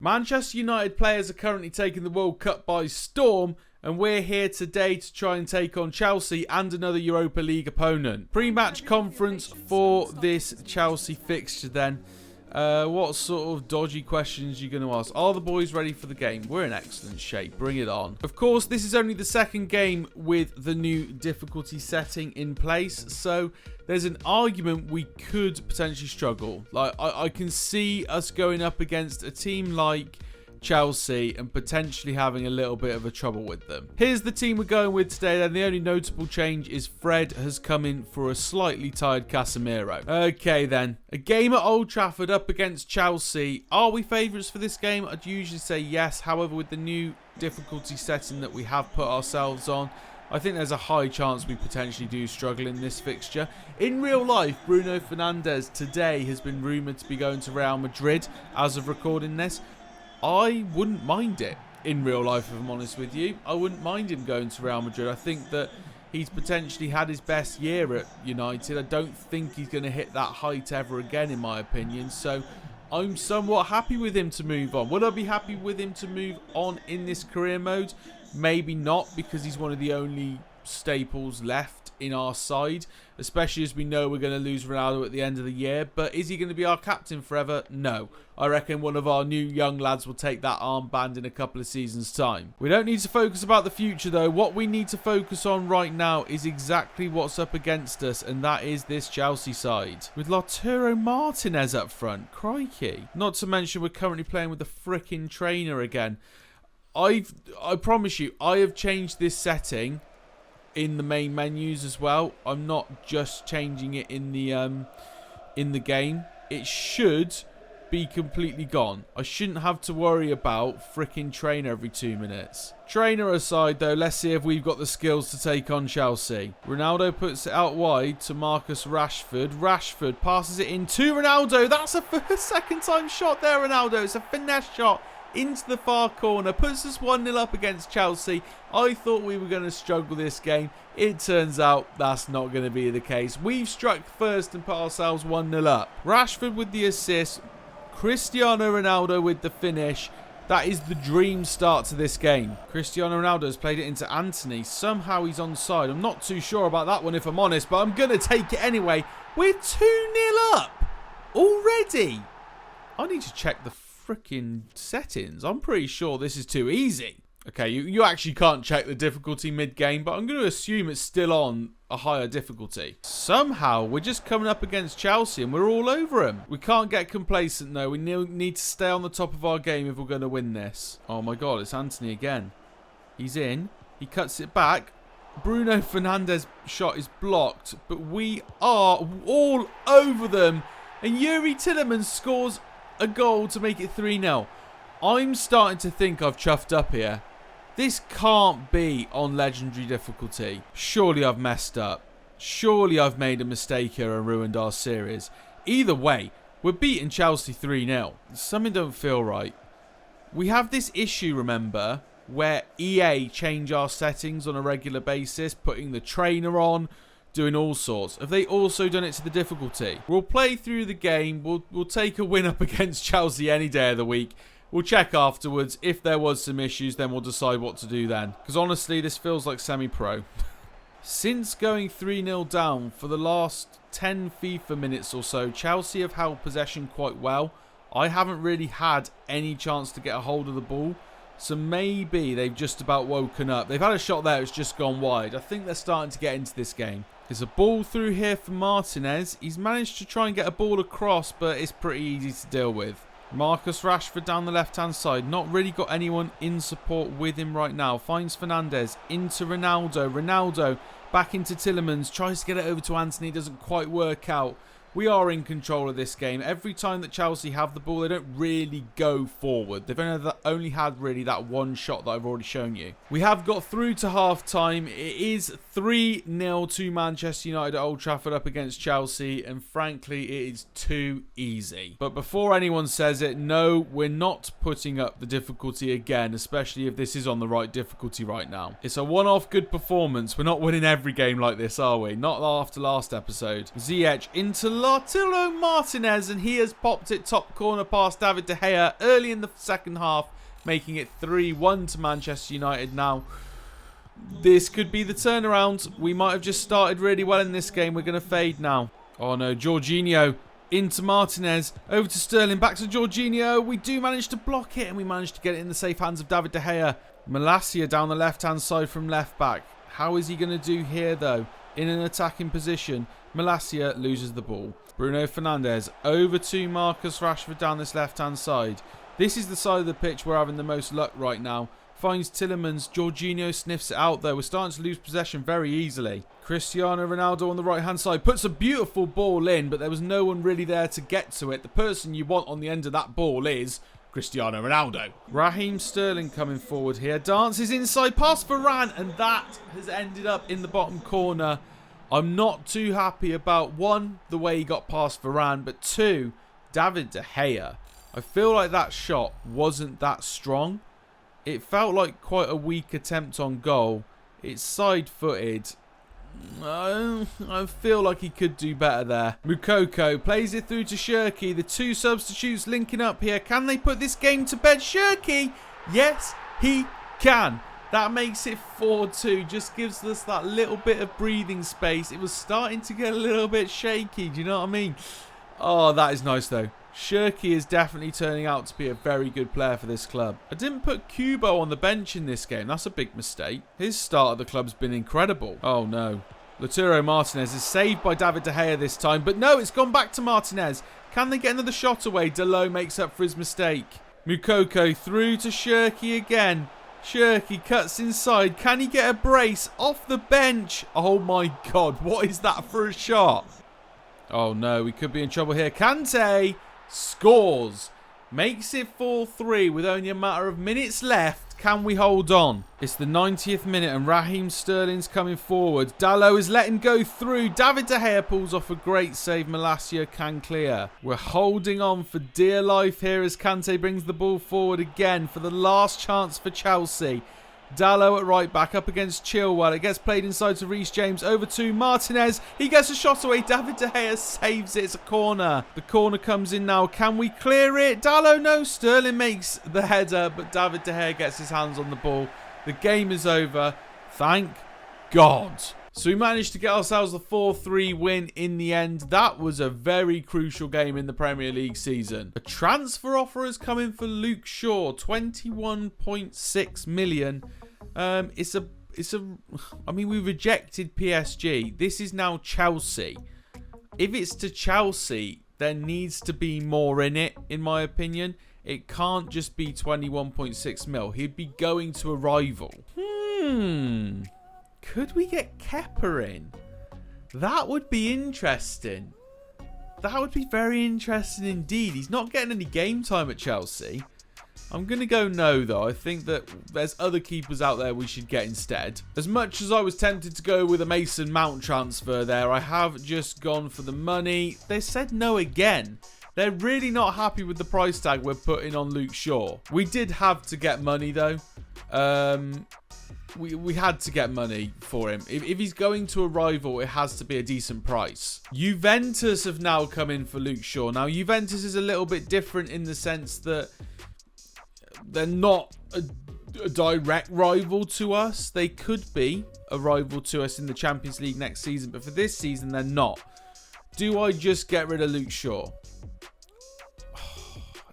Manchester United players are currently taking the World Cup by storm, and we're here today to try and take on Chelsea and another Europa League opponent. Pre-match conference for this Chelsea fixture then. What sort of dodgy questions are you going to ask? Are the boys ready for the game? We're in excellent shape. Bring it on. Of course, this is only the second game with the new difficulty setting in place, so there's an argument we could potentially struggle. Like, I can see us going up against a team like Chelsea and potentially having a little bit of a trouble with them. Here's the team we're going with today, and the only notable change is Fred has come in for a slightly tired Casemiro. Okay then, a game at Old Trafford up against Chelsea. Are we favourites for this game? I'd usually say yes. However, with the new difficulty setting that we have put ourselves on, I think there's a high chance we potentially do struggle in this fixture. In real life, Bruno Fernandes today has been rumoured to be going to Real Madrid as of recording this. I wouldn't mind it in real life, if I'm honest with you. I wouldn't mind him going to Real Madrid. I think that he's potentially had his best year at United. I don't think he's going to hit that height ever again, in my opinion. So I'm somewhat happy with him to move on. Would I be happy with him to move on in this career mode? Maybe not, because he's one of the only staples left in our side, especially as we know we're going to lose Ronaldo at the end of the year. But is he going to be our captain forever? No. I reckon one of our new young lads will take that armband in a couple of seasons' time. We don't need to focus about the future though. What we need to focus on right now is exactly what's up against us, and that is this Chelsea side with Lautaro Martinez up front. Crikey. Not to mention we're currently playing with the frickin' trainer again. I promise you, I have changed this setting in the main menus as well. I'm not just changing it in the game. It should be completely gone. I shouldn't have to worry about freaking trainer every 2 minutes. Trainer aside though, let's see if we've got the skills to take on Chelsea. Ronaldo puts it out wide to Marcus Rashford. Rashford passes it in to Ronaldo. That's a second time shot there, Ronaldo. It's a finesse shot into the far corner, puts us 1-0 up against Chelsea. I thought we were going to struggle this game. It turns out that's not going to be the case. We've struck first and put ourselves 1-0 up. Rashford with the assist, Cristiano Ronaldo with the finish. That is the dream start to this game. Cristiano Ronaldo has played it into Anthony. Somehow he's onside. I'm not too sure about that one, if I'm honest, but I'm going to take it anyway. We're 2-0 up already. I need to check the freaking settings. I'm pretty sure this is too easy. Okay, you actually can't check the difficulty mid-game, but I'm going to assume it's still on a higher difficulty. Somehow, we're just coming up against Chelsea and we're all over them. We can't get complacent though. We need to stay on the top of our game if we're going to win this. Oh my god, it's Anthony again. He's in. He cuts it back. Bruno Fernandes' shot is blocked, but we are all over them. And Yuri Tillemans scores a goal to make it 3-0. I'm starting to think I've chuffed up here. This can't be on legendary difficulty. Surely I've messed up. Surely I've made a mistake here and ruined our series. Either way, we're beating Chelsea 3-0. Something don't feel right. We have this issue, remember, where EA change our settings on a regular basis, putting the trainer on, doing all sorts. Have they also done it to the difficulty? We'll play through the game. We'll take a win up against Chelsea any day of the week. We'll check afterwards. If there was some issues, then we'll decide what to do then. Because honestly, this feels like semi-pro. Since going 3-0 down for the last 10 FIFA minutes or so, Chelsea have held possession quite well. I haven't really had any chance to get a hold of the ball. So maybe they've just about woken up. They've had a shot there, it's just gone wide. I think they're starting to get into this game. There's a ball through here for Martinez. He's managed to try and get a ball across, but it's pretty easy to deal with. Marcus Rashford down the left-hand side. Not really got anyone in support with him right now. Finds Fernandes into Ronaldo. Ronaldo back into Tillemans. Tries to get it over to Anthony. Doesn't quite work out. We are in control of this game. Every time that Chelsea have the ball, they don't really go forward. They've only had really that one shot that I've already shown you. We have got through to half-time. It is 3-0 to Manchester United at Old Trafford up against Chelsea, and frankly, it is too easy. But before anyone says it, no, we're not putting up the difficulty again, especially if this is on the right difficulty right now. It's a one-off good performance. We're not winning every game like this, are we? Not after last episode. Ziyech into Lautaro Martinez, and he has popped it top corner past David De Gea early in the second half, making it 3-1 to Manchester United now. This could be the turnaround. We might have just started really well in this game. We're going to fade now. Oh no, Jorginho into Martinez, over to Sterling, back to Jorginho. We do manage to block it, and we manage to get it in the safe hands of David De Gea. Malacia down the left-hand side from left-back. How is he going to do here, though? In an attacking position, Malacia loses the ball. Bruno Fernandes over to Marcus Rashford down this left-hand side. This is the side of the pitch we're having the most luck right now. Finds Tielemans. Jorginho sniffs it out, though. We're starting to lose possession very easily. Cristiano Ronaldo on the right-hand side puts a beautiful ball in, but there was no one really there to get to it. The person you want on the end of that ball is Cristiano Ronaldo. Raheem Sterling coming forward here. Dances inside past Varane, and that has ended up in the bottom corner. I'm not too happy about, one, the way he got past Varane, but two, David De Gea. I feel like that shot wasn't that strong. It felt like quite a weak attempt on goal. It's side-footed. I feel like he could do better there. Moukoko plays it through to Shirky. The two substitutes linking up here. Can they put this game to bed? Shirky! Yes, he can. That makes it 4-2. Just gives us that little bit of breathing space. It was starting to get a little bit shaky. Do you know what I mean? Oh, that is nice though. Shirky is definitely turning out to be a very good player for this club. I didn't put Kubo on the bench in this game. That's a big mistake. His start at the club's been incredible. Oh no. Lautaro Martinez is saved by David De Gea this time. But no, it's gone back to Martinez. Can they get another shot away? Dalot makes up for his mistake. Moukoko through to Shirky again. Shirky cuts inside. Can he get a brace off the bench? Oh my god, what is that for a shot? Oh no, we could be in trouble here. Kante scores. Makes it 4-3 with only a matter of minutes left. Can we hold on? It's the 90th minute and Raheem Sterling's coming forward. Dalot is letting go through. David De Gea pulls off a great save. Malacia can clear. We're holding on for dear life here as Kante brings the ball forward again for the last chance for Chelsea. Dalot at right back up against Chilwell. It gets played inside to Reece James. Over to Martinez. He gets a shot away. David De Gea saves it. It's a corner. The corner comes in now. Can we clear it? Dalot, no. Sterling makes the header, but David De Gea gets his hands on the ball. The game is over. Thank God. So we managed to get ourselves a 4-3 win in the end. That was a very crucial game in the Premier League season. A transfer offer has come in for Luke Shaw, 21.6 million. I mean, we rejected PSG. This is now Chelsea. If it's to Chelsea, there needs to be more in it, in my opinion. It can't just be 21.6 mil. He'd be going to a rival. Could we get Kepa in? That would be interesting. That would be very interesting indeed. He's not getting any game time at Chelsea. I'm going to go no, though. I think that there's other keepers out there we should get instead. As much as I was tempted to go with a Mason Mount transfer there, I have just gone for the money. They said no again. They're really not happy with the price tag we're putting on Luke Shaw. We did have to get money, though. We had to get money for him. If he's going to a rival, it has to be a decent price. Juventus have now come in for Luke Shaw. Now, Juventus is a little bit different in the sense that they're not a direct rival to us. They could be a rival to us in the Champions League next season, but for this season, they're not. Do I just get rid of Luke Shaw?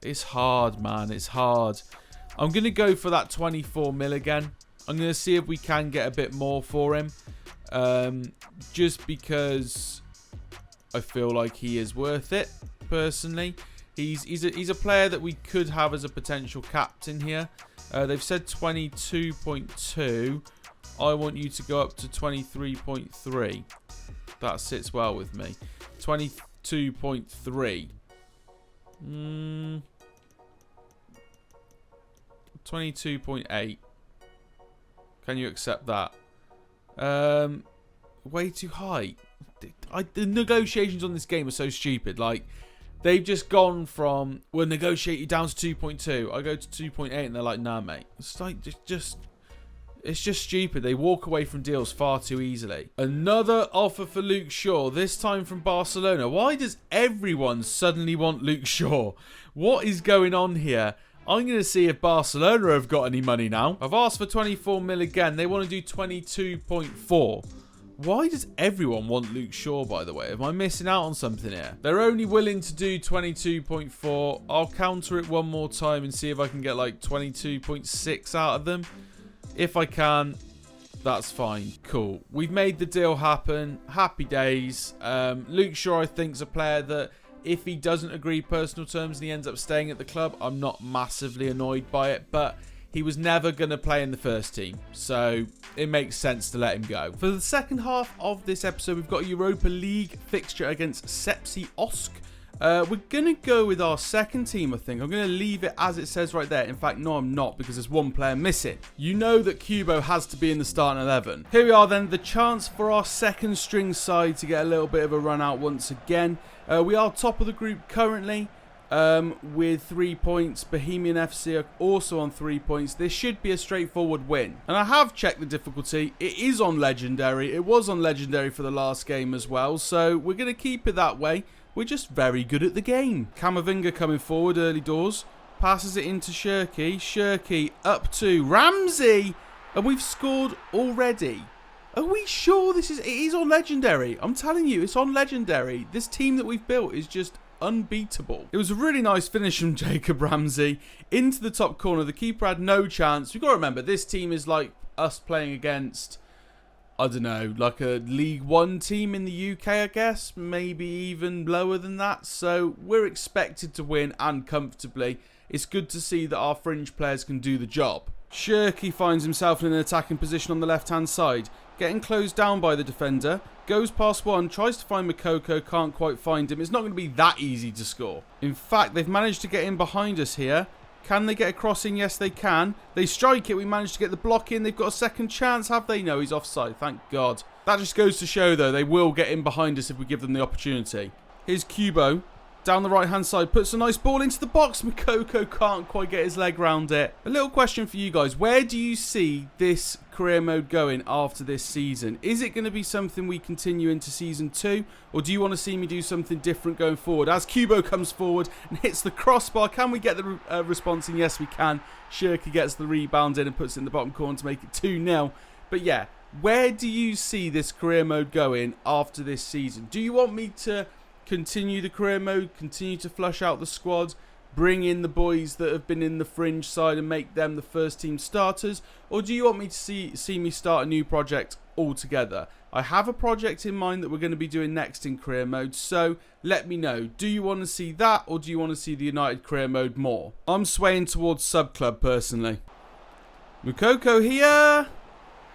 It's hard, man. It's hard. I'm going to go for that 24 mil again. I'm going to see if we can get a bit more for him. Just because I feel like he is worth it, personally. He's a player that we could have as a potential captain here. They've said 22.2. I want you to go up to 23.3. That sits well with me. 22.3. 22.8. Can you accept that? Way too high. The negotiations on this game are so stupid. Like, they've just gone from, we'll negotiate you down to 2.2. I go to 2.8 and they're like, nah, mate. It's like, just It's just stupid. They walk away from deals far too easily. Another offer for Luke Shaw, this time from Barcelona. Why does everyone suddenly want Luke Shaw? What is going on here? I'm going to see if Barcelona have got any money now. I've asked for 24 mil again. They want to do 22.4. Why does everyone want Luke Shaw, by the way? Am I missing out on something here? They're only willing to do 22.4. I'll counter it one more time and see if I can get like 22.6 out of them. If I can, that's fine. Cool. We've made the deal happen. Happy days. Luke Shaw, I think, is a player that if he doesn't agree personal terms and he ends up staying at the club, I'm not massively annoyed by it. But he was never going to play in the first team, so it makes sense to let him go. For the second half of this episode, we've got a Europa League fixture against Sepsi Osk. We're going to go with our second team, I think. I'm going to leave it as it says right there. In fact, no, I'm not, because there's one player missing. You know that Kubo has to be in the starting 11. Here we are then, the chance for our second string side to get a little bit of a run out once again. We are top of the group currently. With 3 points. Bohemian FC are also on 3 points. This should be a straightforward win. And I have checked the difficulty. It is on Legendary. It was on Legendary for the last game as well. So we're going to keep it that way. We're just very good at the game. Camavinga coming forward early doors. Passes it into Shirky. Shirky up to Ramsey. And we've scored already. Are we sure it is on Legendary? I'm telling you, it's on Legendary. This team that we've built is just unbeatable. It was a really nice finish from Jacob Ramsey into the top corner. The keeper had no chance. We've got to remember, this team is like us playing against, I don't know, like a League One team in the UK, I guess. Maybe even lower than that. So we're expected to win, and comfortably. It's good to see that our fringe players can do the job. Shirky finds himself in an attacking position on the left-hand side. Getting closed down by the defender. Goes past one, tries to find Makoko, can't quite find him. It's not going to be that easy to score. In fact, they've managed to get in behind us here. Can they get a cross in? Yes, they can. They strike it. We managed to get the block in. They've got a second chance, have they? No, he's offside. Thank God. That just goes to show, though, they will get in behind us if we give them the opportunity. Here's Kubo. Down the right-hand side, puts a nice ball into the box. Makoko can't quite get his leg round it. A little question for you guys. Where do you see this career mode going after this season? Is it going to be something we continue into season 2? Or do you want to see me do something different going forward? As Kubo comes forward and hits the crossbar, can we get the response in? Yes, we can. Shirky gets the rebound in and puts it in the bottom corner to make it 2-0. But yeah, where do you see this career mode going after this season? Do you want me to continue the career mode, continue to flush out the squad, bring in the boys that have been in the fringe side and make them the first team starters? Or do you want me to see me start a new project altogether? I have a project in mind that we're going to be doing next in career mode, so let me know. Do you want to see that, or do you want to see the United career mode more? I'm swaying towards sub club personally. Makoko here.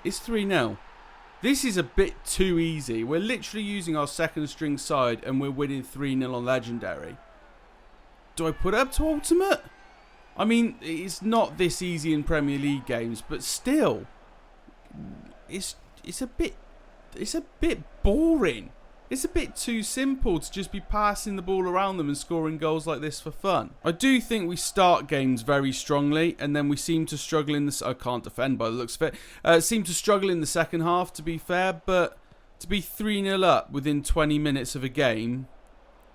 It's 3-0. This is a bit too easy. We're literally using our second string side and we're winning 3-0 on Legendary. Do I put it up to Ultimate? I mean, it's not this easy in Premier League games, but still, it's a bit boring. It's a bit too simple to just be passing the ball around them and scoring goals like this for fun. I do think we start games very strongly, and then we seem to struggle in the... I can't defend by the looks of it. Seem to struggle in the second half, to be fair, but to be 3-0 up within 20 minutes of a game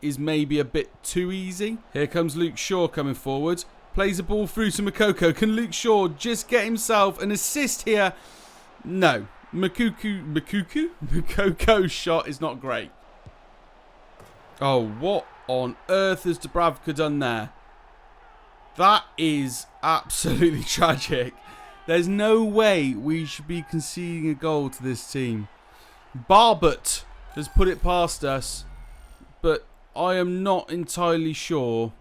is maybe a bit too easy. Here comes Luke Shaw coming forward. Plays the ball through to Makoko. Can Luke Shaw just get himself an assist here? No. Makoko's shot is not great. Oh, what on earth has Dubravka done there? That is absolutely tragic. There's no way we should be conceding a goal to this team. Barbet has put it past us, but I am not entirely sure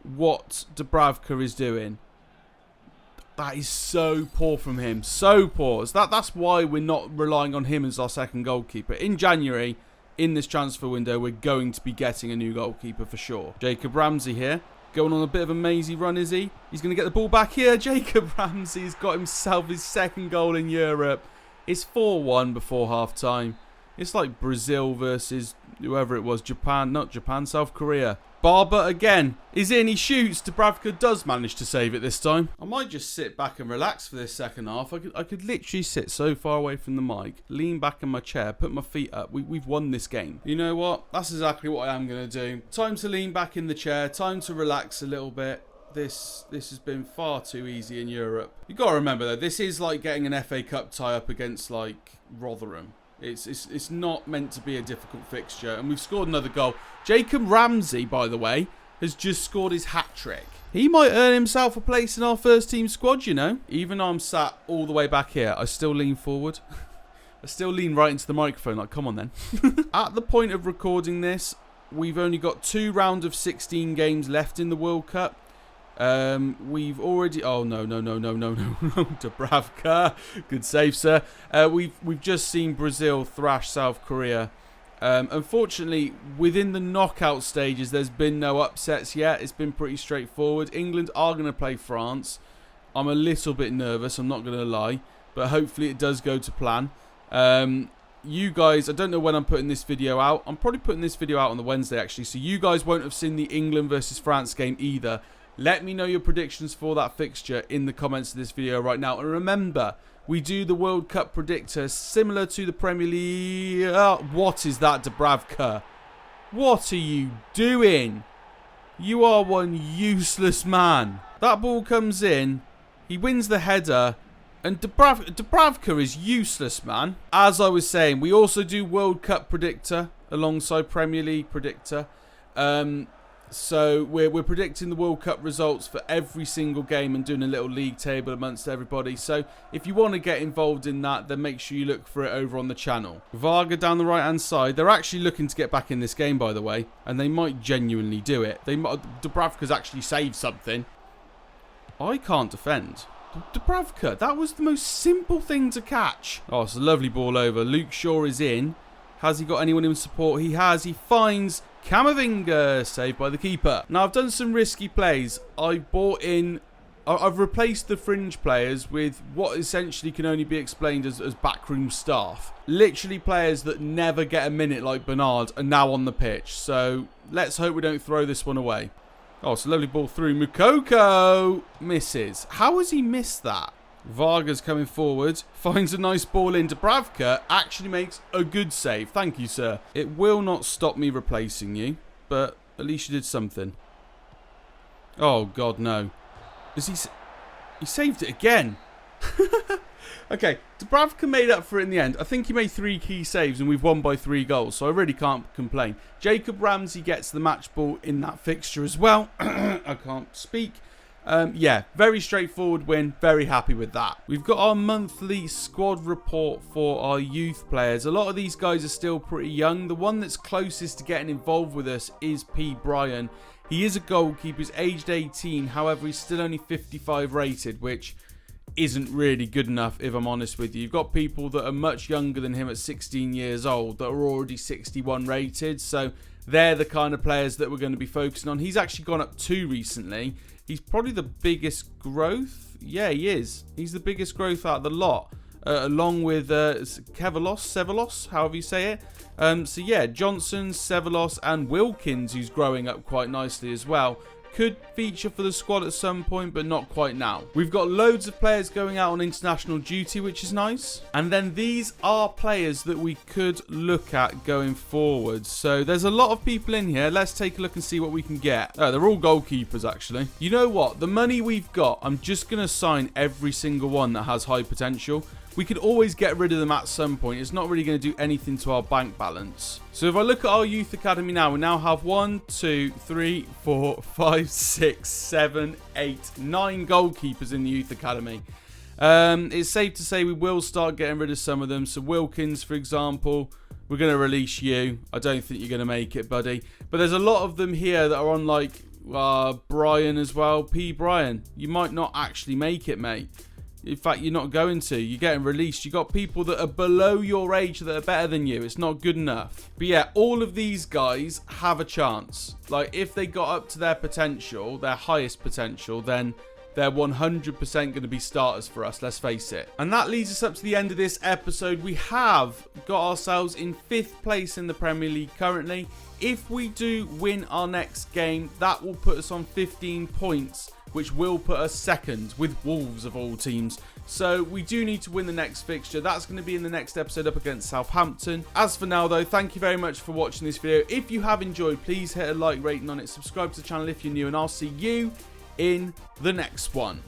what Dubravka is doing. That is so poor from him. So poor. So that's why we're not relying on him as our second goalkeeper. In January, in this transfer window, we're going to be getting a new goalkeeper for sure. Jacob Ramsey here. Going on a bit of a mazy run, is he? He's going to get the ball back here. Jacob Ramsey's got himself his second goal in Europe. It's 4-1 before half-time. It's like Brazil versus whoever it was, Japan, not Japan, South Korea. Barber again is in, he shoots. Dubravka does manage to save it this time. I might just sit back and relax for this second half. I could literally sit so far away from the mic, lean back in my chair, put my feet up. We've won this game. You know what? That's exactly what I am going to do. Time to lean back in the chair, time to relax a little bit. This has been far too easy in Europe. You got to remember though, this is like getting an FA Cup tie-up against like Rotherham. It's not meant to be a difficult fixture, and we've scored another goal. Jacob Ramsey, by the way, has just scored his hat-trick. He might earn himself a place in our first team squad, you know. Even though I'm sat all the way back here, I still lean forward. I still lean right into the microphone, like, come on then. At the point of recording this, we've only got 2 rounds of 16 games left in the World Cup. We've already... Oh, no. Dubravka. Good save, sir. We've just seen Brazil thrash South Korea. Unfortunately, within the knockout stages, there's been no upsets yet. It's been pretty straightforward. England are going to play France. I'm a little bit nervous, I'm not going to lie. But hopefully it does go to plan. You guys, I don't know when I'm putting this video out. I'm probably putting this video out on the Wednesday, actually. So you guys won't have seen the England versus France game either. Let me know your predictions for that fixture in the comments of this video right now. And remember, we do the World Cup predictor similar to the Premier League. What is that, Dubravka? What are you doing? You are one useless man. That ball comes in. He wins the header. And Dubravka is useless, man. As I was saying, we also do World Cup predictor alongside Premier League predictor. So we're predicting the World Cup results for every single game and doing a little league table amongst everybody. So if you want to get involved in that, then make sure you look for it over on the channel. Varga down the right hand side. They're actually looking to get back in this game, by the way, and they might genuinely do it. Dubravka's actually saved something. I can't defend. Dubravka, that was the most simple thing to catch. Oh, it's a lovely ball over. Luke Shaw is in. Has he got anyone in support? He has. He finds Camavinga, saved by the keeper. Now, I've done some risky plays. I've replaced the fringe players with what essentially can only be explained as backroom staff. Literally players that never get a minute like Bernard are now on the pitch. So let's hope we don't throw this one away. Oh, it's a lovely ball through. Moukoko misses. How has he missed that? Varga's coming forward, finds a nice ball in. Dubravka actually makes a good save. Thank you, sir. It will not stop me replacing you, but at least you did something. Oh, God, no. He saved it again. Okay, Dubravka made up for it in the end. I think he made 3 key saves and we've won by 3 goals, so I really can't complain. Jacob Ramsey gets the match ball in that fixture as well. I can't speak. Yeah, very straightforward win. Very happy with that. We've got our monthly squad report for our youth players. A lot of these guys are still pretty young. The one that's closest to getting involved with us is P. Bryan. He is a goalkeeper. He's aged 18. However, he's still only 55 rated, which isn't really good enough, if I'm honest with you. You've got people that are much younger than him at 16 years old that are already 61 rated. So they're the kind of players that we're going to be focusing on. He's actually gone up 2 recently. He's probably the biggest growth. Yeah, he is. He's the biggest growth out of the lot. Along with Sevelos, however you say it. So yeah, Johnson, Sevelos and Wilkins, who's growing up quite nicely as well. Could feature for the squad at some point, but not quite now. We've got loads of players going out on international duty, which is nice. And then these are players that we could look at going forward. So there's a lot of people in here. Let's take a look and see what we can get. Oh, they're all goalkeepers, actually. You know what? The money we've got, I'm just going to sign every single one that has high potential. We could always get rid of them at some point. It's not really going to do anything to our bank balance. So if I look at our youth academy now, we now have 1, 2, 3, 4, 5, 6, 7, 8, 9 goalkeepers in the youth academy. It's safe to say we will start getting rid of some of them. So Wilkins, for example, we're going to release you. I don't think you're going to make it, buddy. But there's a lot of them here that are on like Bryan as well. P. Bryan, you might not actually make it, mate. In fact, you're not going to. You're getting released. You got people that are below your age that are better than you. It's not good enough. But yeah, all of these guys have a chance. Like, if they got up to their potential, their highest potential, then they're 100% going to be starters for us, let's face it. And that leads us up to the end of this episode. We have got ourselves in 5th place in the Premier League currently. If we do win our next game, that will put us on 15 points, which will put us 2nd with Wolves of all teams. So we do need to win the next fixture. That's going to be in the next episode up against Southampton. As for now though, thank you very much for watching this video. If you have enjoyed, please hit a like rating on it, subscribe to the channel if you're new, and I'll see you in the next one.